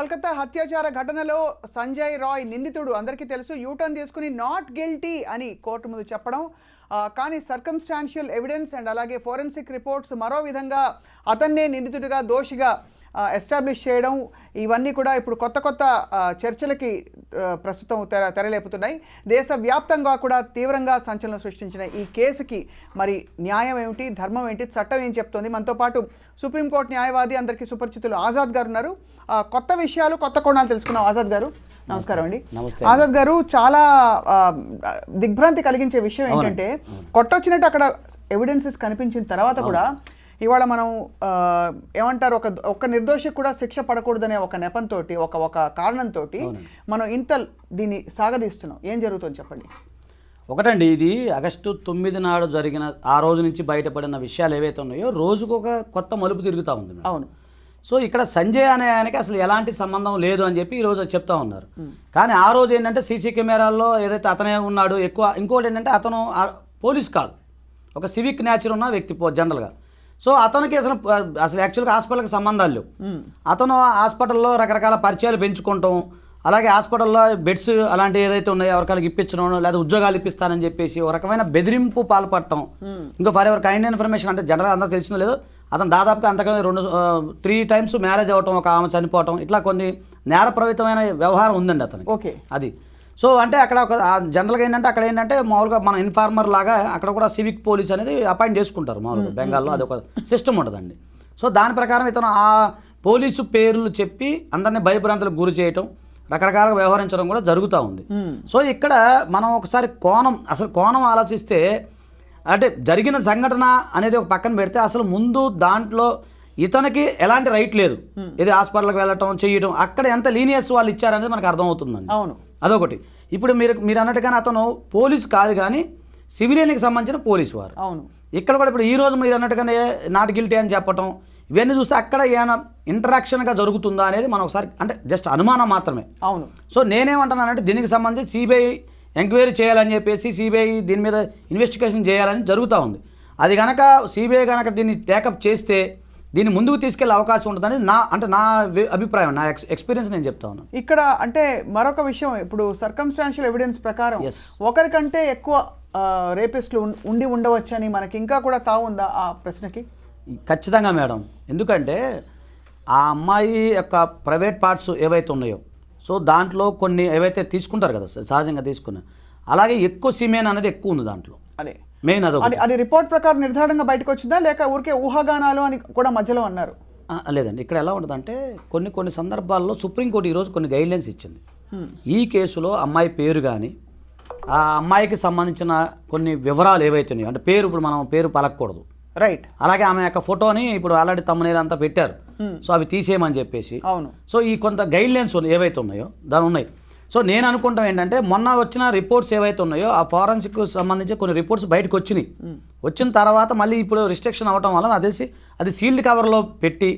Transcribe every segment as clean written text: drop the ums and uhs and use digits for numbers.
కోల్కతా హత్యాచార ఘటనలో సంజయ్ రాయ్ నిందితుడు అందరికీ తెలుసు యూటర్న్ తీసుకుని నాట్ గిల్టీ అని కోర్టు ముందు చెప్పడం కానీ సర్కమ్స్టాన్షియల్ ఎవిడెన్స్ అండ్ అలాగే ఫోరెన్సిక్ రిపోర్ట్స్ మరో విధంగా అతన్నే నిందితుడిగా దోషిగా ఎస్టాబ్లిష్ చేయడం ఇవన్నీ కూడా ఇప్పుడు కొత్త కొత్త చర్చలకి ప్రస్తుతం తెరలేపుతున్నాయి. దేశవ్యాప్తంగా కూడా తీవ్రంగా సంచలనం సృష్టించిన ఈ కేసుకి మరి న్యాయం ఏమిటి, ధర్మం ఏంటి, చట్టం ఏం చెప్తోంది? మనతో పాటు సుప్రీంకోర్టు న్యాయవాది అందరికీ సుపరిచితులు ఆజాద్ గారు ఉన్నారు. కొత్త విషయాలు కొత్త కోణాలు తెలుసుకున్నాం. ఆజాద్ గారు నమస్కారం అండి. ఆజాద్ గారు, చాలా దిగ్భ్రాంతి కలిగించే విషయం ఏంటంటే కొట్టొచ్చినట్టు అక్కడ ఎవిడెన్సెస్ కనిపించిన తర్వాత కూడా ఇవాళ మనం ఏమంటారు, ఒక నిర్దోషికి కూడా శిక్ష పడకూడదనే ఒక నెపంతో ఒక కారణంతో మనం ఇంత దీన్ని సాగదీస్తున్నాం. ఏం జరుగుతుందో చెప్పండి. ఒకటండి, ఇది ఆగస్టు 9 నాడు జరిగిన ఆ రోజు నుంచి బయటపడిన విషయాలు ఏవైతే ఉన్నాయో రోజుకు ఒక కొత్త మలుపు తిరుగుతూ ఉంది. అవును. సో ఇక్కడ సంజయ్ అనే ఆయనకి అసలు ఎలాంటి సంబంధం లేదు అని చెప్పి ఈరోజు చెప్తా ఉన్నారు. కానీ ఆ రోజు ఏంటంటే సీసీ కెమెరాల్లో ఏదైతే అతనే ఉన్నాడు ఎక్కువ. ఇంకోటి ఏంటంటే అతను పోలీస్ కాదు, ఒక సివిక్ నేచర్ ఉన్న వ్యక్తి జనరల్గా. సో అతనికి అసలు యాక్చువల్గా హాస్పిటల్కి సంబంధాలు లేవు. అతను హాస్పిటల్లో రకరకాల పరిచయాలు పెంచుకుంటాం, అలాగే హాస్పిటల్లో బెడ్స్ అలాంటివి ఏదైతే ఉన్నాయో ఎవరికాలకి ఇప్పించడం, లేదా ఉద్యోగాలు ఇప్పిస్తానని చెప్పేసి ఒక రకమైన బెదిరింపు పాల్పడటం. ఇంకా ఫర్ ఎవర్ కైండ్ ఇన్ఫర్మేషన్ అంటే జనరల్ అందరూ తెలిసిందో లేదో, అతను దాదాపుగా అంతకన్నా 3 times మ్యారేజ్ అవ్వటం, ఒక ఆమె చనిపోవటం, ఇట్లా కొన్ని నేరప్రవృత్తమైన వ్యవహారం ఉందండి అతనికి. ఓకే. అది సో అంటే అక్కడ ఒక జనరల్గా ఏంటంటే అక్కడ ఏంటంటే మామూలుగా మన ఇన్ఫార్మర్ లాగా అక్కడ కూడా సివిక్ పోలీస్ అనేది అపాయింట్ చేసుకుంటారు మామూలుగా బెంగాల్లో. అది ఒక సిస్టమ్ ఉంటుందండి. సో దాని ప్రకారం ఇతను ఆ పోలీసు పేర్లు చెప్పి అందరినీ భయభ్రాంతులకు గురి చేయటం, రకరకాలుగా వ్యవహరించడం కూడా జరుగుతూ ఉంది. సో ఇక్కడ మనం ఒకసారి అసలు కోణం ఆలోచిస్తే, అంటే జరిగిన సంఘటన అనేది ఒక పక్కన పెడితే అసలు ముందు దాంట్లో ఇతనికి ఎలాంటి రైట్ లేదు. ఇది హాస్పిటల్కి వెళ్ళటం చేయటం, అక్కడ ఎంత లీనియస్ వాళ్ళు ఇచ్చారనేది మనకు అర్థమవుతుందండి. అవును, అదొకటి. ఇప్పుడు మీరు అన్నట్టుగానే అతను పోలీసు కాదు కానీ సివిలియన్కి సంబంధించిన పోలీసు వారు. అవును. ఇక్కడ కూడా ఇప్పుడు ఈరోజు మీరు అన్నట్టుగానే నాట్ గిల్టీ అని చెప్పటం, ఇవన్నీ చూస్తే అక్కడ ఏమైనా ఇంటరాక్షన్గా జరుగుతుందా అనేది మనం ఒకసారి అంటే జస్ట్ అనుమానం మాత్రమే. అవును. సో నేనేమంటున్నానంటే దీనికి సంబంధించి సిబిఐ ఎంక్వైరీ చేయాలని చెప్పేసి సిబిఐ దీని మీద ఇన్వెస్టిగేషన్ చేయాలని జరుగుతూ ఉంది. అది కనుక సిబిఐ కనుక దీన్ని టేకప్ చేస్తే దీన్ని ముందుకు తీసుకెళ్లే అవకాశం ఉంటుందని నా అభిప్రాయం, నా ఎక్స్పీరియన్స్ నేను చెప్తా ఉన్నాను. ఇక్కడ అంటే మరొక విషయం, ఇప్పుడు సర్కమ్స్టాన్షియల్ ఎవిడెన్స్ ప్రకారం ఒకరికంటే ఎక్కువ రేపిస్టులు ఉండి ఉండవచ్చని మనకి ఇంకా కూడా తావు ఉందా ఆ ప్రశ్నకి? ఖచ్చితంగా మేడం. ఎందుకంటే ఆ అమ్మాయి యొక్క ప్రైవేట్ పార్ట్స్ ఏవైతే ఉన్నాయో, సో దాంట్లో కొన్ని ఏవైతే తీసుకుంటారు కదా సహజంగా తీసుకున్న, అలాగే ఎక్కువ సిమెన్ అనేది ఎక్కువ ఉంది దాంట్లో. అదే మెయిన్ అది రిపోర్ట్ ప్రకారం నిర్ధారణగా బయటకు వచ్చిందా లేక ఊరికే ఊహాగానాలు అని కూడా మధ్యలో అన్నారు? లేదండి, ఇక్కడ ఎలా ఉంటుందంటే కొన్ని సందర్భాల్లో సుప్రీంకోర్టు ఈరోజు కొన్ని గైడ్లైన్స్ ఇచ్చింది. ఈ కేసులో అమ్మాయి పేరు కానీ ఆ అమ్మాయికి సంబంధించిన కొన్ని వివరాలు ఏవైతే ఉన్నాయో, అంటే ఇప్పుడు మనం పేరు పలకూడదు, రైట్. అలాగే ఆమె యొక్క ఫోటోని ఇప్పుడు ఆల్రెడీ తమ్మునేలు అంతా పెట్టారు, సో అవి తీసేయమని చెప్పేసి. అవును. సో ఈ కొంత గైడ్లైన్స్ ఏవైతే ఉన్నాయో దాని ఉన్నాయి. సో నేను అనుకుంటాం ఏంటంటే మొన్న వచ్చిన రిపోర్ట్స్ ఏవైతే ఉన్నాయో ఆ ఫారెన్సిక్ సంబంధించి కొన్ని రిపోర్ట్స్ బయటకు వచ్చిన తర్వాత మళ్ళీ ఇప్పుడు రిస్ట్రిక్షన్ అవ్వడం వల్ల నాకు తెలిసి అది సీల్డ్ కవర్లో పెట్టి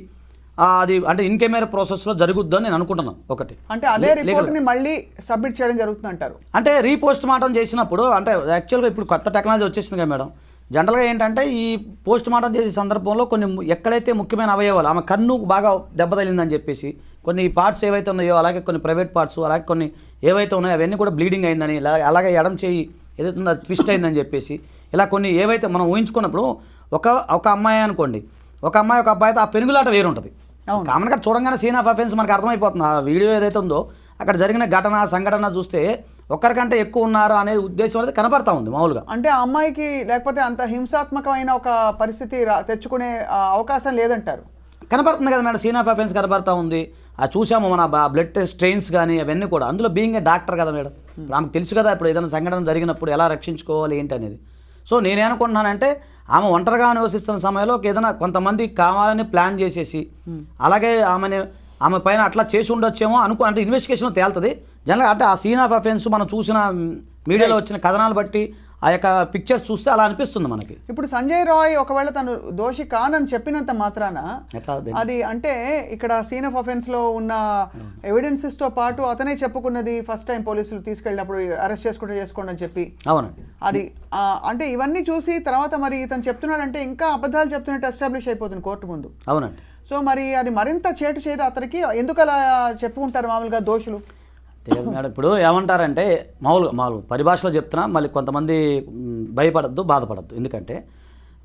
అది అంటే ఇన్ కెమెరా ప్రాసెస్లో జరుగుద్దని నేను అనుకుంటున్నాను. ఒకటి అంటే అదే రిపోర్ట్ని మళ్ళీ సబ్మిట్ చేయడం జరుగుతుంది అంటారు. అంటే రీపోస్ట్ మార్టం చేసినప్పుడు అంటే యాక్చువల్గా ఇప్పుడు కొత్త టెక్నాలజీ వచ్చేసింది కదా మేడం. జనరల్గా ఏంటంటే ఈ పోస్ట్ మార్టం చేసే సందర్భంలో కొన్ని ఎక్కడైతే ముఖ్యమైన అవయవాలు, ఆమె కన్ను బాగా దెబ్బతలిందని చెప్పేసి కొన్ని పార్ట్స్ ఏవైతే ఉన్నాయో, అలాగే కొన్ని ప్రైవేట్ పార్ట్స్, అలాగే కొన్ని ఏవైతే ఉన్నాయో అవన్నీ కూడా బ్లీడింగ్ అయిందని, అలాగే ఎడం చేయి ఏదైతే ఉందో అది ట్విస్ట్ అయిందని చెప్పేసి, ఇలా కొన్ని ఏవైతే మనం ఊహించుకున్నప్పుడు ఒక అమ్మాయి అనుకోండి, ఒక అబ్బాయితో ఆ పెనుగులాట వేరు ఉంటుంది. కామన్గా చూడంగానే సీన్ ఆఫ్ అఫెన్స్ మనకు అర్థమైపోతుంది. ఆ వీడియో ఏదైతే ఉందో అక్కడ జరిగిన సంఘటన చూస్తే ఒక్కరికంటే ఎక్కువ ఉన్నారు అనే ఉద్దేశం అనేది కనబడతా ఉంది మామూలుగా. అంటే ఆ అమ్మాయికి లేకపోతే అంత హింసాత్మకమైన ఒక పరిస్థితి తెచ్చుకునే అవకాశం లేదంటారు. కనబడుతుంది కదా మేడం, సీన్ ఆఫ్ అఫెన్స్ కనబడతా ఉంది. చూసాము మన బ్లడ్ టెస్ట్ స్ట్రెయిన్స్ కానీ అవన్నీ కూడా. అందులో బీయింగ్ ఏ డాక్టర్ కదా మేడం, ఆమెకు తెలుసు కదా ఇప్పుడు ఏదైనా సంఘటన జరిగినప్పుడు ఎలా రక్షించుకోవాలి ఏంటి అనేది. సో నేనేమనుకుంటున్నానంటే ఆమె ఒంటరిగా నివసిస్తున్న సమయంలో ఏదైనా కొంతమంది కావాలని ప్లాన్ చేసేసి అలాగే ఆమె పైన అట్లా చేసి ఉండొచ్చేమో అంటే ఇన్వెస్టిగేషన్ తేలుతుంది జనరల్గా. అంటే ఆ సీన్ ఆఫ్ అఫెన్స్ మనం చూసిన మీడియాలో వచ్చిన కథనాలు బట్టి ఆ యొక్క పిక్చర్స్ చూస్తే అలా అనిపిస్తుంది మనకి. ఇప్పుడు సంజయ్ రాయ్ ఒకవేళ తను దోషి కానని చెప్పినంత మాత్రాన అది అంటే ఇక్కడ సీన్ ఆఫ్ అఫెన్స్ లో ఉన్న ఎవిడెన్సెస్ తో పాటు అతనే చెప్పుకున్నది ఫస్ట్ టైం పోలీసులు తీసుకెళ్ళినప్పుడు అరెస్ట్ చేసుకోండి అని చెప్పి. అవునండి. అది అంటే ఇవన్నీ చూసి తర్వాత మరి ఇతను చెప్తున్నాడంటే ఇంకా అబద్ధాలు చెప్తున్నట్టు ఎస్టాబ్లిష్ అయిపోతుంది కోర్టు ముందు. అవునండి. సో మరి అది మరింత చేటు చేయదు అతనికి, ఎందుకు అలా చెప్పుకుంటారు మామూలుగా దోషులు? తెలియదు మేడం. ఇప్పుడు ఏమంటారంటే మామూలుగా పరిభాషలో చెప్తున్నా, మళ్ళీ కొంతమంది భయపడద్దు, బాధపడద్దు. ఎందుకంటే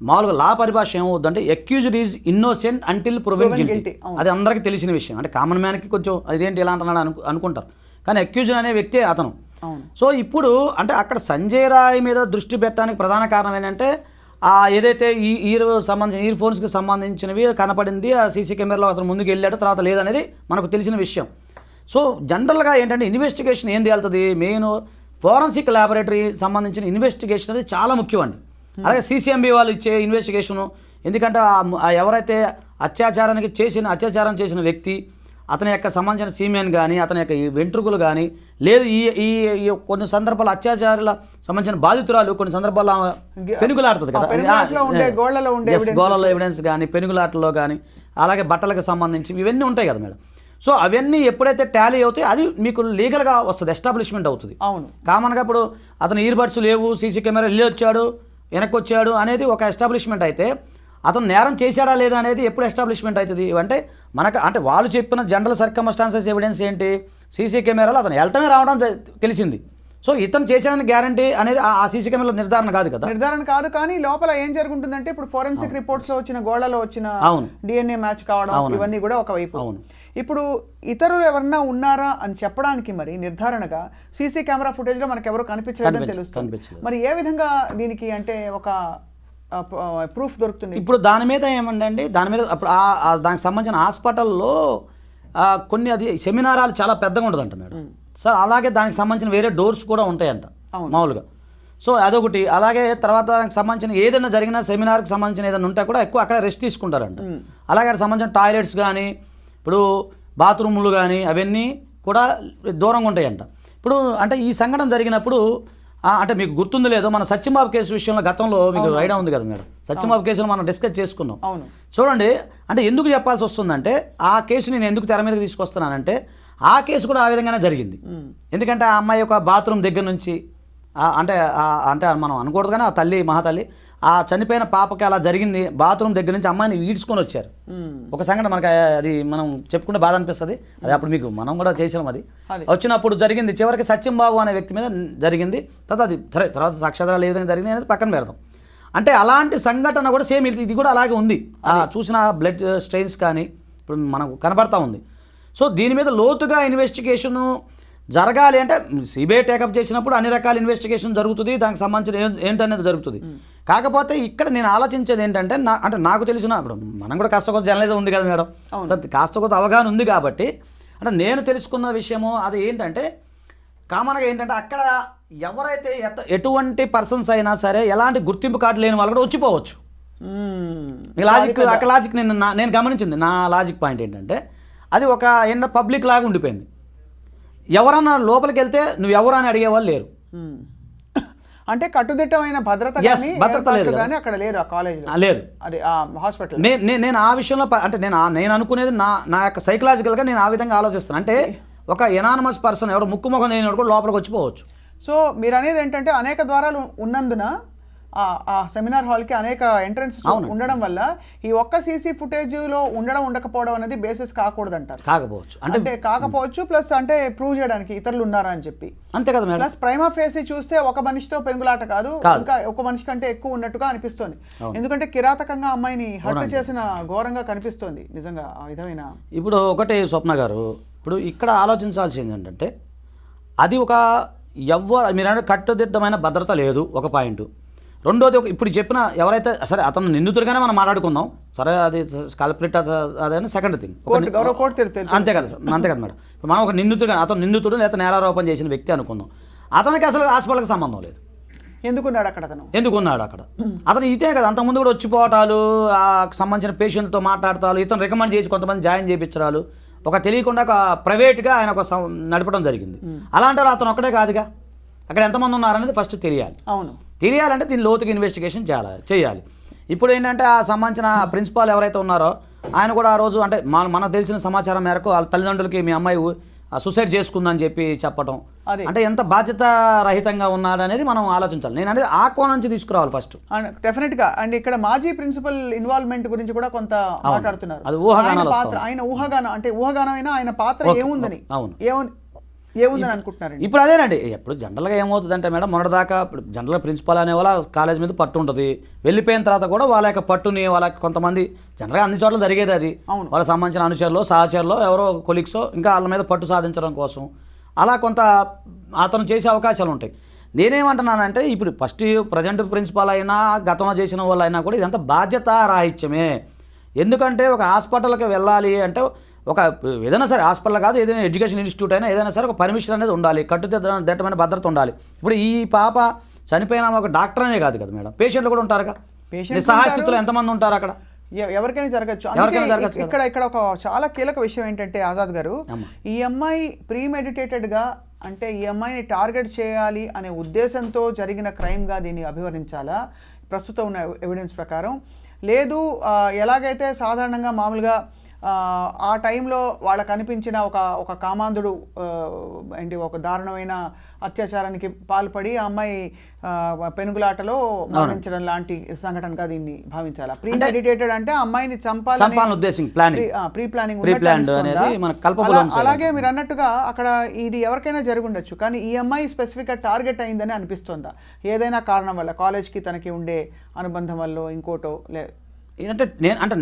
మామూలుగా లా పరిభాష ఏమవుద్దంటే accused is innocent until proven guilty. అది అందరికీ తెలిసిన విషయం. అంటే కామన్ మ్యాన్కి కొంచెం అదేంటి ఇలా అంటున్నాడు అనుకుంటారు, కానీ అక్యూజ్డ్ అనే వ్యక్తే అతను. సో ఇప్పుడు అంటే అక్కడ సంజయ్ రాయ్ మీద దృష్టి పెట్టడానికి ప్రధాన కారణం ఏంటంటే ఏదైతే సంబంధించిన ఇయర్ ఫోన్స్కి సంబంధించినవి కనపడింది, ఆ సీసీ కెమెరాలో అతను ముందుకు వెళ్ళాడు, తర్వాత లేదనేది మనకు తెలిసిన విషయం. సో జనరల్గా ఏంటంటే ఇన్వెస్టిగేషన్ ఏం తేలుతుంది, మెయిన్ ఫోరెన్సిక్ ల్యాబొరేటరీ సంబంధించిన ఇన్వెస్టిగేషన్ అనేది చాలా ముఖ్యం అండి. అలాగే సీసీఎంబీ వాళ్ళు ఇచ్చే ఇన్వెస్టిగేషను, ఎందుకంటే ఎవరైతే అత్యాచారం చేసిన వ్యక్తి, అతని యొక్క సంబంధించిన సీమెన్ కానీ, అతని యొక్క వెంట్రుకలు కానీ, లేదు ఈ కొన్ని సందర్భాలు అత్యాచారాల సంబంధించిన బాధితురాలు కొన్ని సందర్భాల్లో పెనుగులాడుతుంది కదా, గోళ్ళలో ఎవిడెన్స్ కానీ, పెనుగులాటలో కానీ, అలాగే బట్టలకు సంబంధించి ఇవన్నీ ఉంటాయి కదా మేడం. సో అవన్నీ ఎప్పుడైతే టాలీ అవుతాయి అది మీకు లీగల్గా వస్తుంది, ఎస్టాబ్లిష్మెంట్ అవుతుంది. అవును, కామన్గా ఇప్పుడు అతను ఇయర్ బడ్స్ లేవు, సీసీ కెమెరా వెళ్ళి వచ్చాడు, వెనక్కి వచ్చాడు అనేది ఒక ఎస్టాబ్లిష్మెంట్ అయితే, అతను నేరం చేశాడా లేదా అనేది ఎప్పుడు ఎస్టాబ్లిష్మెంట్ అవుతుంది అంటే అంటే వాళ్ళు చెప్పిన జనరల్ సర్కమ్స్టాన్సెస్ ఎవిడెన్స్ ఏంటి, సీసీ కెమెరాలో అతను వెళ్ళటమే రావడం తెలిసింది. సో ఇతను చేశాడని గ్యారంటీ అనేది ఆ సీసీ కెమెరాలో నిర్ధారణ కాదు. కానీ లోపల ఏం జరుగుతుందంటే ఇప్పుడు ఫోరెన్సిక్ రిపోర్ట్స్ లో వచ్చిన గోళ్లలో వచ్చిన డిఎన్ఏ మ్యాచ్ కావడం ఇవన్నీ కూడా ఒకవైపు. ఇప్పుడు ఇతరులు ఎవరన్నా ఉన్నారా అని చెప్పడానికి మరి నిర్ధారణగా సీసీ కెమెరా ఫుటేజ్ లో మనకు ఎవరు కనిపించలేదని తెలుస్తుంది. మరి ఏ విధంగా దీనికి అంటే ఒక ప్రూఫ్ దొరుకుతుంది? ఇప్పుడు దాని మీద ఏమండి, దాని మీద అప్పుడు దానికి సంబంధించిన హాస్పిటల్లో కొన్ని అది సెమినారాలు చాలా పెద్దగా ఉంటుందంట మేడం. సార్ అలాగే దానికి సంబంధించిన వేరే డోర్స్ కూడా ఉంటాయంట మామూలుగా. సో అదొకటి. అలాగే తర్వాత దానికి సంబంధించిన ఏదైనా జరిగిన సెమినార్కి సంబంధించిన ఏదైనా ఉంటే కూడా ఎక్కువ అక్కడ రెస్ట్ తీసుకుంటారంట. అలాగే అక్కడ సంబంధించిన టాయిలెట్స్ కానీ, ఇప్పుడు బాత్రూములు కానీ అవన్నీ కూడా దూరంగా ఉంటాయంట. ఇప్పుడు అంటే ఈ సంఘటన జరిగినప్పుడు అంటే మీకు గుర్తుంది లేదో, మన సత్యంబాబు కేసు విషయంలో గతంలో మీకు ఐడియా ఉంది కదా మేడం, సత్యంబాబు కేసులో మనం డిస్కస్ చేసుకున్నాం. చూడండి, అంటే ఎందుకు చెప్పాల్సి వస్తుందంటే ఆ కేసు నేను ఎందుకు తెర మీదకి తీసుకొస్తున్నానంటే ఆ కేసు కూడా ఆ విధంగానే జరిగింది. ఎందుకంటే ఆ అమ్మాయి యొక్క బాత్రూమ్ దగ్గర నుంచి అంటే మనం అనకూడదు కానీ ఆ తల్లి మహాతల్లి ఆ చనిపోయిన పాపకి అలా జరిగింది, బాత్రూమ్ దగ్గర నుంచి అమ్మాయిని ఈడ్చుకొని వచ్చారు. ఒక సంఘటన మనకి అది మనం చెప్పుకుంటే బాధ అనిపిస్తుంది, అది అప్పుడు మీకు మనం కూడా చేసాం. అది వచ్చినప్పుడు జరిగింది, చివరికి సత్యంబాబు అనే వ్యక్తి మీద జరిగింది. తర్వాత అది సరే, తర్వాత సాక్ష్యాధారాలు ఏ విధంగా జరిగింది అనేది పక్కన పెడదాం. అంటే అలాంటి సంఘటన కూడా సేమ్ ఇది కూడా అలాగే ఉంది. చూసిన బ్లడ్ స్ట్రెయిన్స్ కానీ ఇప్పుడు మనకు కనబడతా ఉంది. సో దీని మీద లోతుగా ఇన్వెస్టిగేషను జరగాలి అంటే సిబిఐ టేకప్ చేసినప్పుడు అన్ని రకాల ఇన్వెస్టిగేషన్ జరుగుతుంది, దానికి సంబంధించిన ఏంటనేది జరుగుతుంది. కాకపోతే ఇక్కడ నేను ఆలోచించేది ఏంటంటే అంటే నాకు తెలిసిన ఇప్పుడు మనం కూడా కాస్త కొంత జర్నలిజం ఉంది కదా మేడం, కాస్త కొంత అవగాహన ఉంది కాబట్టి అంటే నేను తెలుసుకున్న విషయము అది ఏంటంటే కామన్గా ఏంటంటే అక్కడ ఎవరైతే ఎటువంటి పర్సన్స్ అయినా సరే ఎలాంటి గుర్తింపు కార్డు లేని వాళ్ళు కూడా వచ్చిపోవచ్చు. లాజిక్ నేను గమనించింది, నా లాజిక్ పాయింట్ ఏంటంటే అది ఒక పబ్లిక్ లాగా ఉండిపోయింది. ఎవరన్నా లోపలికి వెళ్తే నువ్వు ఎవరు అని అడిగేవాళ్ళు లేరు. అంటే కట్టుదిట్టమైన భద్రత అక్కడ లేరు, ఆ కాలేజ్ లేదు, అది ఆ హాస్పిటల్. నేను ఆ విషయంలో అంటే నేను అనుకునేది నా యొక్క సైకలాజికల్గా నేను ఆ విధంగా ఆలోచిస్తాను. అంటే ఒక ఎనానమస్ పర్సన్ ఎవరు ముక్కుముఖం లేనివాడు కూడా లోపలికి వచ్చిపోవచ్చు. సో మీరు అనేది ఏంటంటే అనేక ద్వారాలు ఉన్నందున ఆ సెమినార్ హాల్కి అనేక ఎంట్రన్స్ ఉండడం వల్ల ఈ ఒక్క సీసీ ఫుటేజ్లో ఉండకపోవడం అనేది బేసిస్ కాకూడదంటారు. కాకపోవచ్చు ప్లస్ అంటే ప్రూవ్ చేయడానికి ఇతరులు ఉన్నారా అని చెప్పి, అంతే కదా మేడం. ప్లస్ ప్రైమా ఫేసి చూస్తే ఒక మనిషితో పెనుగులాట కాదు, ఇంకా ఒక మనిషి కంటే ఎక్కువ ఉన్నట్టుగా అనిపిస్తోంది. ఎందుకంటే కిరాతకంగా అమ్మాయిని హత్య చేసిన ఘోరంగా కనిపిస్తోంది నిజంగా ఆ విధమైన. ఇప్పుడు ఒకటే స్వప్న గారు, ఇప్పుడు ఇక్కడ ఆలోచించాల్సింది ఏంటంటే అది ఒక మీరు కట్టుదిట్టమైన భద్రత లేదు, ఒక పాయింట్. రెండోది ఇప్పుడు చెప్పిన ఎవరైతే సరే అతను నిందితుడిగానే మనం మాట్లాడుకుందాం, సరే అది కల్ప్రిట్ అదే సెకండ్ థింగ్, అంతే కదా సార్, అంతే కదా మేడం. మనం ఒక అతను నిందితుడు లేదా నేరారోపణ చేసిన వ్యక్తి అనుకుందాం, అతనికి అసలు హాస్పిటల్కి సంబంధం లేదు. ఎందుకున్నాడు అక్కడ అతను ఇదే కదా, అంతకుముందు కూడా వచ్చిపోవటాలు, సంబంధించిన పేషెంట్తో మాట్లాడతాలు, ఇతను రికమెండ్ చేసి కొంతమంది జాయిన్ చేయించడాలు, ఒక తెలియకుండా ఒక ప్రైవేట్గా ఆయన ఒక నడపడం జరిగింది. అలాంటి అతను ఒక్కడే కాదుగా, అక్కడ ఎంతమంది ఉన్నారనేది ఫస్ట్ తెలియాలంటే దీని లోతుగా ఇన్వెస్టిగేషన్ చేయాలి. ఇప్పుడు ఏంటంటే ఆ సంబంధించిన ప్రిన్సిపాల్ ఎవరైతే ఉన్నారో ఆయన కూడా ఆ రోజు అంటే మనకు తెలిసిన సమాచారం మేరకు వాళ్ళ తల్లిదండ్రులకి మీ అమ్మాయి సూసైడ్ చేసుకుందని చెప్పి చెప్పడం, అదే. అంటే ఎంత బాధ్యత రహితంగా ఉన్నాడు అనేది మనం ఆలోచించాలి. నేను అనేది ఆ కోణం నుంచి తీసుకురావాలి ఫస్ట్. డెఫినెట్ గా. అండ్ ఇక్కడ మాజీ ప్రిన్సిపల్ ఇన్వాల్వ్మెంట్ గురించి కూడా కొంత మాట్లాడుతున్నారు. అది ఊహాగానాలు పాత్ర, ఆయన ఊహాగానం అంటే ఊహాగానం అయినా ఆయన పాత్ర ఏముందని, అవును, ఏముందని అనుకుంటున్నారండి. ఇప్పుడు అదేనండి. ఇప్పుడు జనరల్గా ఏమవుతుందంటే మేడం, మొన్నటిదాకా ఇప్పుడు జనరల్గా ప్రిన్సిపాల్ అనే వాళ్ళ కాలేజ్ మీద పట్టు ఉంటుంది. వెళ్ళిపోయిన తర్వాత కూడా వాళ్ళ యొక్క పట్టుని వాళ్ళ కొంతమంది జనరల్గా అన్ని చోట్ల జరిగేది అది. వాళ్ళకి సంబంధించిన అనుచరులు, సహచరులు, ఎవరో కొలీగ్సో ఇంకా వాళ్ళ మీద పట్టు సాధించడం కోసం అలా కొంత అతను చేసే అవకాశాలు ఉంటాయి. నేనేమంటున్నానంటే ఇప్పుడు ఫస్ట్ ప్రజెంట్ ప్రిన్సిపాల్ అయినా గతంలో చేసిన వాళ్ళు అయినా కూడా ఇదంతా బాధ్యత రాహిత్యమే. ఎందుకంటే ఒక హాస్పిటల్కి వెళ్ళాలి అంటే ఒక ఏదైనా సరే హాస్పిటల్ కాదు, ఏదైనా ఎడ్యుకేషన్ ఇన్స్టిట్యూట్ అయినా ఏదైనా సరే ఒక పర్మిషన్ అనేది ఉండాలి, కట్టుదిట్టమైన భద్రత ఉండాలి. ఇప్పుడు ఈ పాప చనిపోయిన ఒక డాక్టర్ అనే కాదు కదా మేడం, పేషెంట్లు కూడా ఉంటారుగా. నిస్సహాయ స్థితిలో ఎంతమంది ఉంటారు అక్కడ, ఎవరికైనా జరగచ్చు. ఇక్కడ ఒక చాలా కీలక విషయం ఏంటంటే ఆజాద్ గారు, ఈ అమ్మాయి ప్రీమెడిటేటెడ్గా అంటే ఈ అమ్మాయిని టార్గెట్ చేయాలి అనే ఉద్దేశంతో జరిగిన క్రైమ్గా దీన్ని అభివర్ణించాలా ప్రస్తుతం ఉన్న ఎవిడెన్స్ ప్రకారం? లేదు ఎలాగైతే సాధారణంగా మామూలుగా ఆ టైంలో వాళ్ళకు అనిపించిన ఒక కామాంధుడు ఏంటి ఒక దారుణమైన అత్యాచారానికి పాల్పడి ఆ అమ్మాయి పెనుగులాటలో మరణించడం లాంటి సంఘటనగా దీన్ని భావించాలా? ప్రీమెడిటేటెడ్ అంటే అమ్మాయిని చంపాలని ఉద్దేశం, ప్రీ ప్లానింగ్. అలాగే మీరు అన్నట్టుగా అక్కడ ఇది ఎవరికైనా జరుగుండొచ్చు, కానీ ఈ అమ్మాయి స్పెసిఫిక్ గా టార్గెట్ అయిందని అనిపిస్తుందా? ఏదైనా కారణం వల్ల, కాలేజ్కి తనకి ఉండే అనుబంధం వల్ల, ఇంకోటో అంటే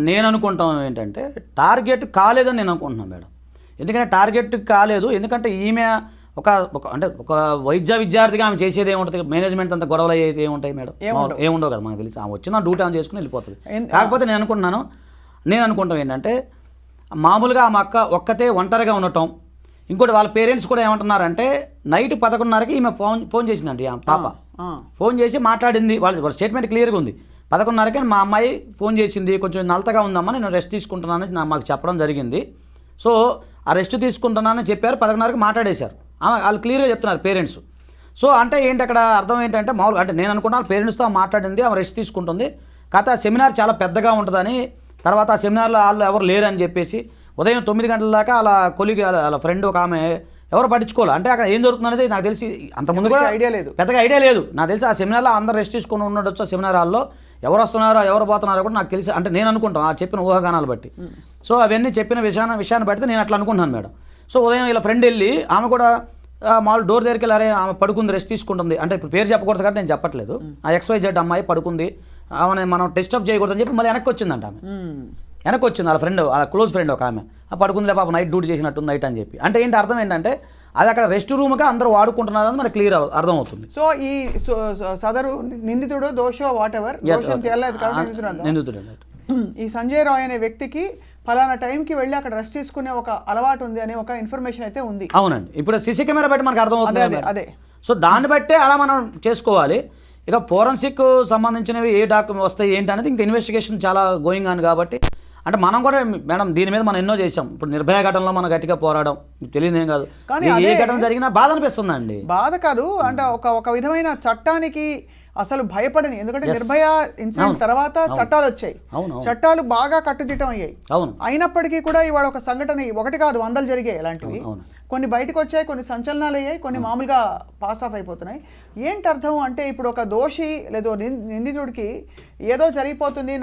నేను అనుకుంటాం ఏంటంటే టార్గెట్ కాలేదని నేను అనుకుంటున్నాను మేడం. ఎందుకంటే టార్గెట్ కాలేదు, ఎందుకంటే ఈమె అంటే ఒక వైద్య విద్యార్థిగా ఆమె చేసేది ఏముంటుంది, మేనేజ్మెంట్ అంత గొడవలు అయ్యేది ఏముంటాయి మేడం? ఏముండవు కదా, మనకు తెలిసి ఆమె వచ్చిన డ్యూటీ ఆమె చేసుకుని వెళ్ళిపోతుంది. కాకపోతే నేను అనుకుంటాం ఏంటంటే మామూలుగా ఆమె ఒక్కతే ఒంటరిగా ఉండటం. ఇంకోటి వాళ్ళ పేరెంట్స్ కూడా ఏమంటున్నారంటే నైట్ 11:30కి ఈమె ఫోన్ చేసిందండి ఆ పాప. ఫోన్ చేసి మాట్లాడింది, వాళ్ళ స్టేట్మెంట్ క్లియర్గా ఉంది. 11:30కి మా అమ్మాయి ఫోన్ చేసింది, కొంచెం నలతగా ఉందమ్మా, నేను రెస్ట్ తీసుకుంటున్నానని మాకు చెప్పడం జరిగింది. సో ఆ రెస్ట్ తీసుకుంటున్నానని చెప్పారు, 11:30కి మాట్లాడేశారు. వాళ్ళు క్లియర్గా చెప్తున్నారు పేరెంట్స్. సో అంటే ఏంటి అక్కడ అర్థం ఏంటంటే మామూలుగా అంటే నేను అనుకున్నాను పేరెంట్స్తో మాట్లాడింది, ఆమె రెస్ట్ తీసుకుంటుంది. కాకపోతే ఆ సెమినార్ చాలా పెద్దగా ఉంటుందని, తర్వాత ఆ సెమినార్లో వాళ్ళు ఎవరు లేరని చెప్పేసి ఉదయం 9 గంటల దాకా అలా కొలిగి వాళ్ళ ఫ్రెండ్ ఒక ఆమె ఎవరు పట్టించుకోవాలి. అంటే అక్కడ ఏం జరుగుతుందనేది నాకు తెలిసి అంతకుముందు కూడా పెద్దగా ఐడియా లేదు. నాకు తెలిసి ఆ సెమినార్లో అందరూ రెస్ట్ తీసుకుని ఉండొచ్చు. ఆ సెమినార్ హాల్లో ఎవరు వస్తున్నారో ఎవరు పోతున్నారో కూడా నాకు తెలిసి, అంటే నేను అనుకుంటాను ఆ చెప్పిన ఊహాగానాలు బట్టి. సో అవన్నీ చెప్పిన విషయాన్ని బట్టి నేను అట్లా అనుకుంటున్నాను మేడం. సో ఉదయం ఇలా ఫ్రెండ్ వెళ్ళి ఆమె కూడా మామూలు డోర్ దగ్గరికి వెళ్ళారే, ఆమె పడుకుంది, రెస్ట్ తీసుకుంటుంది. అంటే ఇప్పుడు పేరు చెప్పకూడదు కాబట్టి నేను చెప్పట్లేదు. ఆ XYZ అమ్మాయి పడుకుంది, ఆమె మనం డిస్టర్బ్ చేయకూడదని చెప్పి మళ్ళీ వెనక్కి వచ్చిందంట. ఆమె వెనక్కి వచ్చింది, వాళ్ళ ఫ్రెండ్, వాళ్ళ క్లోజ్ ఫ్రెండ్ ఒక ఆమె. పడుకుందిలే పాప, నైట్ డ్యూటీ చేసినట్టుంది నైట్ అని చెప్పి. అంటే ఏంటి అర్థం ఏంటంటే అది అక్కడ రెస్ట్ రూమ్గా అందరూ వాడుకుంటున్నారని మనకు క్లియర్ అర్థమవుతుంది. సో ఈ సదరు నిందితుడు దోషో వాట్ ఎవర్ నిందితుడు ఈ సంజయ్ రాయ్ అనే వ్యక్తికి ఫలానా టైంకి వెళ్ళి అక్కడ రెస్ట్ తీసుకునే ఒక అలవాటు ఉంది అనే ఒక ఇన్ఫర్మేషన్ అయితే ఉంది. అవునండి, ఇప్పుడు సీసీ కెమెరా బట్టి మనకు అర్థమవుతుంది. అదే సో దాన్ని బట్టే అలా మనం చేసుకోవాలి. ఇక ఫోరెన్సిక్ సంబంధించినవి ఏ డాక్యుమెంట్ వస్తాయి ఏంటి అనేది ఇంకా ఇన్వెస్టిగేషన్ చాలా గోయింగ్ ఆన్ కాబట్టి, అంటే మనం కూడా మేడం దీని మీద మనం ఎన్నో చేసాం. ఇప్పుడు నిర్భయ ఘటనలో మనం గట్టిగా పోరాడడం తెలియదు ఏం కాదు, కానీ ఏ ఘటన జరిగినా బాధ అనిపిస్తుందండి. బాధ కాదు అంటే ఒక విధమైన చట్టానికి అసలు భయపడని, ఎందుకంటే నిర్భయ ఇన్సిడెంట్ తర్వాత చట్టాలు వచ్చాయి, చట్టాలు బాగా కట్టుదిట్టం అయ్యాయి. అయినప్పటికీ కూడా ఇవాళ ఒక సంఘటన ఒకటి కాదు 100 జరిగాయి ఇలాంటివి. కొన్ని బయటకు వచ్చాయి, కొన్ని సంచలనాలు అయ్యాయి, కొన్ని మామూలుగా పాస్ ఆఫ్ అయిపోతున్నాయి. ఏంటి అర్థం అంటే ఇప్పుడు ఒక దోషి లేదా నిందితుడికి ఏదో జరిగిపోతుంది,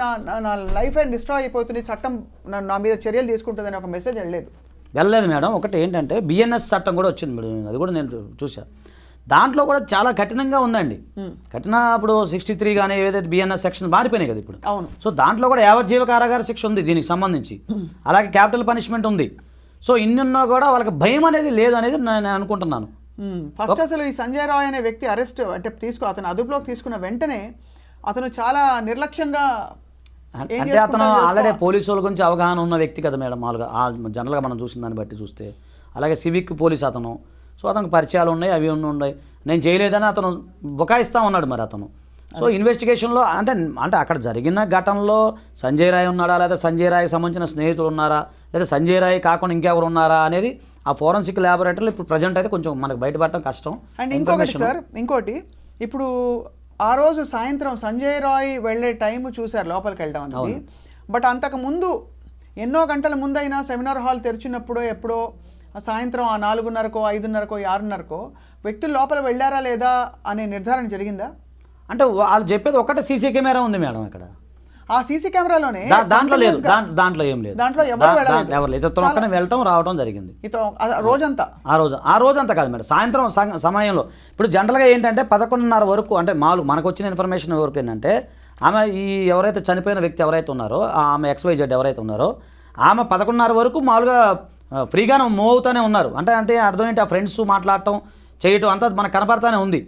నా లైఫ్ అండ్ డిస్ట్రాయ్ అయిపోతుంది, చట్టం నా మీద చర్యలు తీసుకుంటుందని ఒక మెసేజ్ వెళ్ళలేదు మేడం. ఒకటి ఏంటంటే BNS చట్టం కూడా వచ్చింది మేడం, అది కూడా నేను చూసాను. దాంట్లో కూడా చాలా కఠినంగా ఉందండి. ఇప్పుడు 63 కానీ ఏదైతే BNS సెక్షన్ మారిపోయినాయి కదా ఇప్పుడు. అవును. సో దాంట్లో కూడా యావజ్జీవ కారాగార శిక్ష ఉంది దీనికి సంబంధించి, అలాగే క్యాపిటల్ పనిష్మెంట్ ఉంది. సో ఇన్నున్నా కూడా వాళ్ళకి భయం అనేది లేదు అనేది నేను అనుకుంటున్నాను. ఫస్ట్ అసలు ఈ సంజయ్ రాయ్ అనే వ్యక్తి అరెస్ట్ అంటే అతను అదుపులోకి తీసుకున్న వెంటనే అతను చాలా నిర్లక్ష్యంగా, అంటే అతను ఆల్రెడీ పోలీసు వాళ్ళ గురించి అవగాహన ఉన్న వ్యక్తి కదా మేడం. మామూలుగా జనరల్గా మనం చూసిన దాన్ని బట్టి చూస్తే, అలాగే సివిక్ పోలీస్ అతను. సో అతనికి పరిచయాలు ఉన్నాయి, అవి ఉన్నాయి. నేను చేయలేదని అతను బుకాయిస్తూ ఉన్నాడు మరి అతను. సో ఇన్వెస్టిగేషన్లో అంటే అక్కడ జరిగిన ఘటనలో సంజయ్ రాయ్ ఉన్నాడా, లేదా సంజయ్ రాయ్కి సంబంధించిన స్నేహితులు ఉన్నారా, లేదా సంజయ్ రాయ్ కాకుండా ఇంకెవరు ఉన్నారా అనేది ఆ ఫోరెన్సిక్ ల్యాబొరేటరీలో ఇప్పుడు ప్రజెంట్ అయితే కొంచెం మనకు బయటపడటం కష్టం. అండ్ ఇంకోటి ఇప్పుడు ఆ రోజు సాయంత్రం సంజయ్ రాయ్ వెళ్ళే టైం చూశారు లోపలికి వెళ్ళడం అనేది. బట్ అంతకు ముందు ఎన్నో గంటల ముందైనా సెమినార్ హాల్ తెరిచినప్పుడో ఎప్పుడో సాయంత్రం 4:30కో 5:30కో 6:30కో వ్యక్తులు లోపల వెళ్ళారా లేదా అనే నిర్ధారణ జరిగిందా? అంటే వాళ్ళు చెప్పేది ఒకటే సీసీ కెమెరా ఉంది మేడం ఇక్కడ. ఆ సీసీ కెమెరాలోనే దాంట్లో లేదు, దాంట్లో ఏం లేదు, దాంట్లో ఎవరు లేదు. ఇతను ఒక్కనే వెళ్ళటం రావడం జరిగింది రోజంతా. ఆ రోజంతా కాదు మేడం, సాయంత్రం సమయంలో. ఇప్పుడు జనరల్గా ఏంటంటే 11:30 వరకు, అంటే మామూలు మనకు వచ్చిన ఇన్ఫర్మేషన్ వరకు ఏంటంటే ఆమె ఈ ఎవరైతే చనిపోయిన వ్యక్తి ఎవరైతే ఉన్నారో ఆమె XYZ ఎవరైతే ఉన్నారో ఆమె 11:30 వరకు మామూలుగా ఫ్రీగానే మూవ్ అవుతూనే ఉన్నారు. అంటే అర్థం ఏంటి, ఆ ఫ్రెండ్స్ మాట్లాడటం చేయటం అంతా మనకు కనపడతానే ఉంది.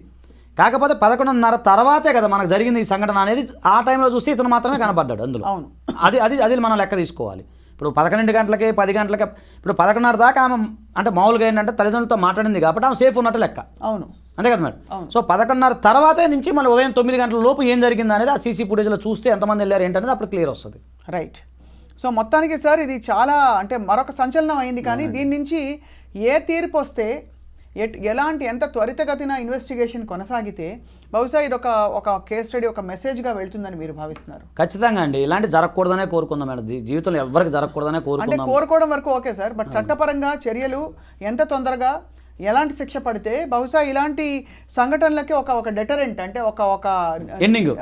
కాకపోతే 11:30 తర్వాతే కదా మనకు జరిగింది ఈ సంఘటన అనేది. ఆ టైంలో చూస్తే ఇతను మాత్రమే కనపడ్డాడు అందులో. అవును, అది మనం లెక్క తీసుకోవాలి. ఇప్పుడు 11 గంటలకి 10 గంటలకి, ఇప్పుడు 11:30 దాకా ఆమె అంటే మామూలుగా ఏంటంటే తల్లిదండ్రులతో మాట్లాడింది కాబట్టి ఆమె సేఫ్ ఉన్నట్టు లెక్క. అవును, అంతే కదా మేడం. సో 11:30 తర్వాతే నుంచి మళ్ళీ ఉదయం 9 గంటల లోపు ఏం జరిగింది అనేది ఆ సీసీ ఫుటేజ్లో చూస్తే ఎంతమంది వెళ్ళారు ఏంటనేది అప్పుడు క్లియర్ వస్తుంది. రైట్. సో మొత్తానికి సార్ ఇది చాలా అంటే మరొక సంచలనం అయింది. కానీ దీని నుంచి ఏ తీర్పు వస్తే ఎలాంటి ఎంత త్వరితగతిన ఇన్వెస్టిగేషన్ కొనసాగితే బహుశా ఇది ఒక కేస్ స్టడీ, ఒక మెసేజ్గా వెళ్తుందని మీరు భావిస్తున్నారు? ఖచ్చితంగా అండి, ఇలాంటి జరగకూడదనే కోరుకుందాం మేడం. జీవితంలో ఎవరికి జరగకూడదనే అంటే కోరుకోవడం వరకు ఓకే సార్, బట్ చట్టపరంగా చర్యలు ఎంత తొందరగా ఎలాంటి శిక్ష పడితే బహుశా ఇలాంటి సంఘటనలకి ఒక డెటరెంట్, అంటే ఒక ఎండింగ్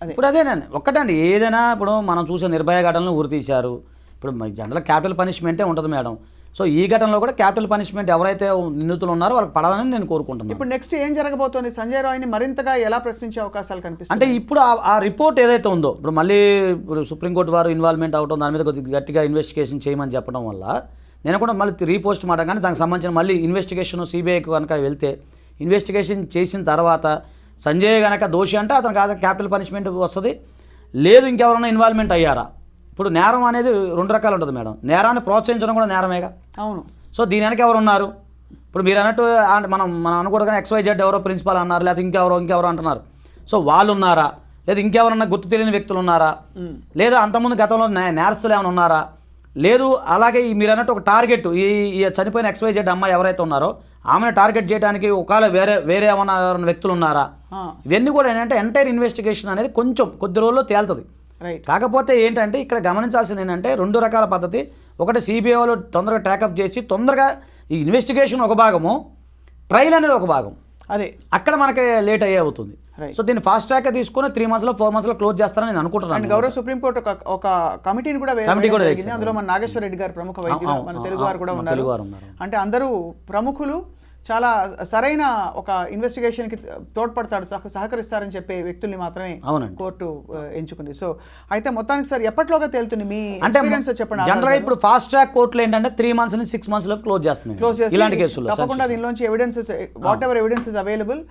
అదే. ఇప్పుడు అదేనండి ఒక్కటండి, ఏదైనా ఇప్పుడు మనం చూసే నిర్భయ ఘటనలు ఊరి తీశారు. ఇప్పుడు జనరల్ క్యాపిటల్ పనిష్మెంటే ఉంటుంది మేడం. సో ఈ ఘటనలో కూడా క్యాపిటల్ పనిష్మెంట్ ఎవరైతే నిందితులు ఉన్నారో వాళ్ళకి పడాలని నేను కోరుకుంటున్నాను. ఇప్పుడు నెక్స్ట్ ఏం జరగబోతోంది? సంజయ్ రాయ్ని మరింతగా ఎలా ప్రశ్నించే అవకాశాలు కనిపిస్తాయి? అంటే ఇప్పుడు ఆ రిపోర్ట్ ఏదైతే ఉందో, ఇప్పుడు మళ్ళీ ఇప్పుడు సుప్రీంకోర్టు వారు ఇన్వాల్వ్మెంట్ అవడం, దాని మీద కొద్దిగా గట్టిగా ఇన్వెస్టిగేషన్ చేయమని చెప్పడం వల్ల నేను కూడా మళ్ళీ రీపోస్ట్ మాట, కానీ దానికి సంబంధించిన మళ్ళీ ఇన్వెస్టిగేషన్ సిబిఐకి కనుక వెళ్తే ఇన్వెస్టిగేషన్ చేసిన తర్వాత సంజయ్ కనుక దోషి అంటే అతనికి క్యాపిటల్ పనిష్మెంట్ వస్తుంది. లేదు ఇంకెవరైనా ఇన్వాల్వ్మెంట్ అయ్యారా? ఇప్పుడు నేరం అనేది 2 రకాలు ఉంటుంది మేడం. నేరాన్ని ప్రోత్సహించడం కూడా నేరమేగా. అవును. సో దీని వెనక ఎవరు ఉన్నారు? ఇప్పుడు మీరు అన్నట్టు మనం అనకూడదు కానీ XYZ ఎవరో ప్రిన్సిపాల్ అన్నారు, లేకపోతే ఇంకెవరో అంటున్నారు. సో వాళ్ళు ఉన్నారా, లేదా ఇంకెవరన్నా గుర్తు తెలియని వ్యక్తులు ఉన్నారా, లేదా అంతకుముందు గతంలో నేరస్తులు ఏమైనా ఉన్నారా? లేదు అలాగే మీరు అన్నట్టు ఒక టార్గెట్, ఈ చనిపోయిన XYZ అమ్మాయి ఎవరైతే ఉన్నారో ఆమెను టార్గెట్ చేయడానికి ఒకవేళ వేరే ఏమైనా వ్యక్తులు ఉన్నారా? ఇవన్నీ కూడా ఏంటంటే ఎంటైర్ ఇన్వెస్టిగేషన్ అనేది కొద్ది రోజుల్లో తేలుతుంది. కాకపోతే ఏంటంటే ఇక్కడ గమనించాల్సింది ఏంటంటే 2 రకాల పద్ధతి. ఒకటి సిబిఐ వాళ్ళు తొందరగా ట్యాకప్ చేసి తొందరగా ఈ ఇన్వెస్టిగేషన్ ఒక భాగము, ట్రయల్ అనేది ఒక భాగం. అదే అక్కడ మనకి లేట్ అయ్యే అవుతుంది. సో దీన్ని ఫాస్ట్ ట్రాక్ తీసుకుని 3 months 4 months క్లోజ్ చేస్తారని నేను అనుకుంటున్నాను. గౌరవ సుప్రీంకోర్టు ఒక కమిటీని కూడా వేసింది. అందులో మన నాగేశ్వర రెడ్డి గారు ప్రముఖ వైద్యులు, మన తెలుగు వారు కూడా ఉన్నారు. అంటే అందరూ ప్రముఖులు చాలా సరైన ఒక ఇన్వెస్టిగేషన్కి తోడ్పడతాడు, సహకరిస్తారని చెప్పే వ్యక్తుల్ని మాత్రమే కోర్టు ఎంచుకుంది. సో అయితే మొత్తానికి సార్ ఎప్పటిలోగా తేలుతుంది మీ ఎక్స్‌పీరియన్స్ చెప్పండి. జనరల్గా ఇప్పుడు ఫాస్ట్ ట్రాక్ కోర్టులు ఏంటంటే 3 months నుంచి 6 months లోపు క్లోజ్ చేస్తున్నాయి ఇలాంటి కేసుల్లో. తప్పకుండా దీనిలోంచి evidences, whatever evidences available,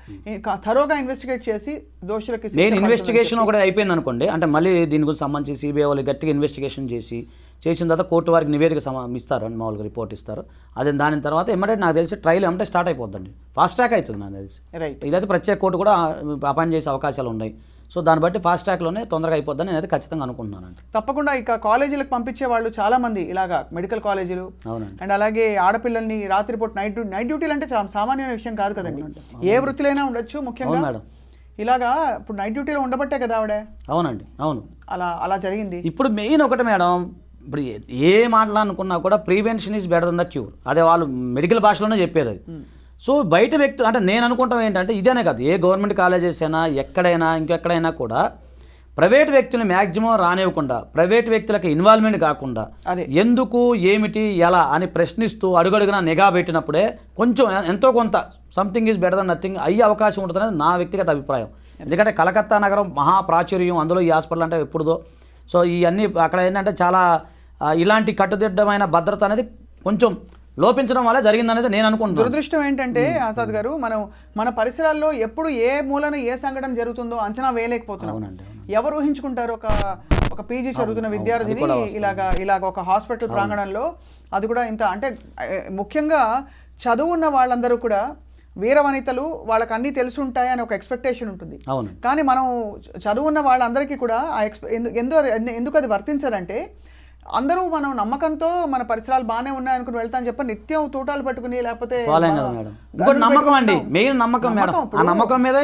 థరోగా ఇన్వెస్టిగేట్ చేసి దోషులకి నేను ఇన్వెస్టిగేషన్ ఒకటి అయిపోయింది అనుకోండి, అంటే మళ్ళీ దీని గురించి సంబంధించి సిబిఐ వాళ్ళు గట్టిగా ఇన్వెస్టిగేషన్ చేసిన తర్వాత కోర్టు వారికి నివేదిక ఇస్తారు అని మామూలుగా రిపోర్ట్ ఇస్తారు. అదే దాని తర్వాత ఇమ్మీడియట్ నాకు తెలిసి ట్రయల్ ఏమంటే స్టార్ట్ అయిపోద్దండి, ఫాస్ట్ ట్రాక్ అవుతుంది నాకు తెలిసి. రైట్. ఇదైతే ప్రత్యేక కోర్టు కూడా అపాయింట్ చేసే అవకాశాలు ఉన్నాయి. సో దాన్ని బట్టి ఫాస్ట్ ట్రాక్లోనే తొందరగా అయిపోద్దని నేనైతే ఖచ్చితంగా అనుకుంటున్నాను. తప్పకుండా ఇక కాలేజీలకు పంపించే వాళ్ళు చాలా మంది ఇలాగా మెడికల్ కాలేజీలు, అండ్ అలాగే ఆడపిల్లల్ని రాత్రిపూట నైట్ డ్యూటీలు అంటే సామాన్యమైన విషయం కాదు కదండి. ఏ వృత్తిలైనా ఉండొచ్చు, ముఖ్యంగా మేడం ఇలాగా ఇప్పుడు నైట్ డ్యూటీలో ఉండబట్టే కదా ఆవిడ. అవునండి, అవును, అలా జరిగింది. ఇప్పుడు మెయిన్ ఒకటి మేడం, ఇప్పుడు ఏ మాట్లాడుకున్నా కూడా prevention is better than the cure, అదే వాళ్ళు మెడికల్ భాషలోనే చెప్పేది అది. సో బయట వ్యక్తులు అంటే నేను అనుకుంటాం ఏంటంటే ఇదేనే కాదు, ఏ గవర్నమెంట్ కాలేజెస్ అయినా ఎక్కడైనా ఇంకెక్కడైనా కూడా ప్రైవేట్ వ్యక్తులు మ్యాక్సిమం రానివ్వకుండా, ప్రైవేట్ వ్యక్తులకు ఇన్వాల్వ్మెంట్ కాకుండా ఎందుకు ఏమిటి ఎలా అని ప్రశ్నిస్తూ అడుగడుగునా నిఘా పెట్టినప్పుడే కొంచెం ఎంతో కొంత something is better than nothing అయ్యే అవకాశం ఉంటుందనేది నా వ్యక్తిగత అభిప్రాయం. ఎందుకంటే కలకత్తా నగరం మహాప్రాచుర్యం, అందులో ఈ హాస్పిటల్ అంటే ఎప్పుడుదో. సో ఇవన్నీ అక్కడ ఏంటంటే చాలా ఇలాంటి కట్టుదిట్టమైన భద్రత అనేది కొంచెం లోపించడం వల్ల జరిగిందనేది నేను అనుకుంటున్నాను. దురదృష్టం ఏంటంటే ఆజాద్ గారు, మన పరిసరాల్లో ఎప్పుడు ఏ మూలన ఏ సంఘటన జరుగుతుందో అంచనా వేయలేకపోతున్నాం. ఎవరు ఊహించుకుంటారు ఒక పీజీ చదువుతున్న విద్యార్థిని ఇలాగ ఒక హాస్పిటల్ ప్రాంగణంలో, అది కూడా ఇంత అంటే ముఖ్యంగా చదువున్న వాళ్ళందరూ కూడా వీర వనితలు, వాళ్ళకి అన్నీ తెలిసి ఉంటాయి అని ఒక ఎక్స్పెక్టేషన్ ఉంటుంది. కానీ మనం చదువున్న వాళ్ళందరికీ కూడా ఎందుకు అది వర్తించదంటే అందరూ మనం నమ్మకంతో మన పరిసరాలు బాగానే ఉన్నాయనుకుని వెళ్తాను చెప్పి నిత్యం తూటాలు పట్టుకుని లేకపోతే నమ్మకం అండి, మెయిన్ నమ్మకం మేడం. ఆ నమ్మకం మీద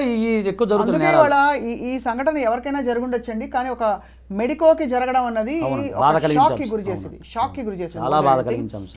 ఎక్కువ జరుగుతుంది. ఇవాళ ఈ సంఘటన ఎవరికైనా జరుగుండొచ్చండి, కానీ ఒక మెడికోకి జరగడం అన్నది షాక్ కి గురి చేసింది. చాలా బాధ కలిగించాం.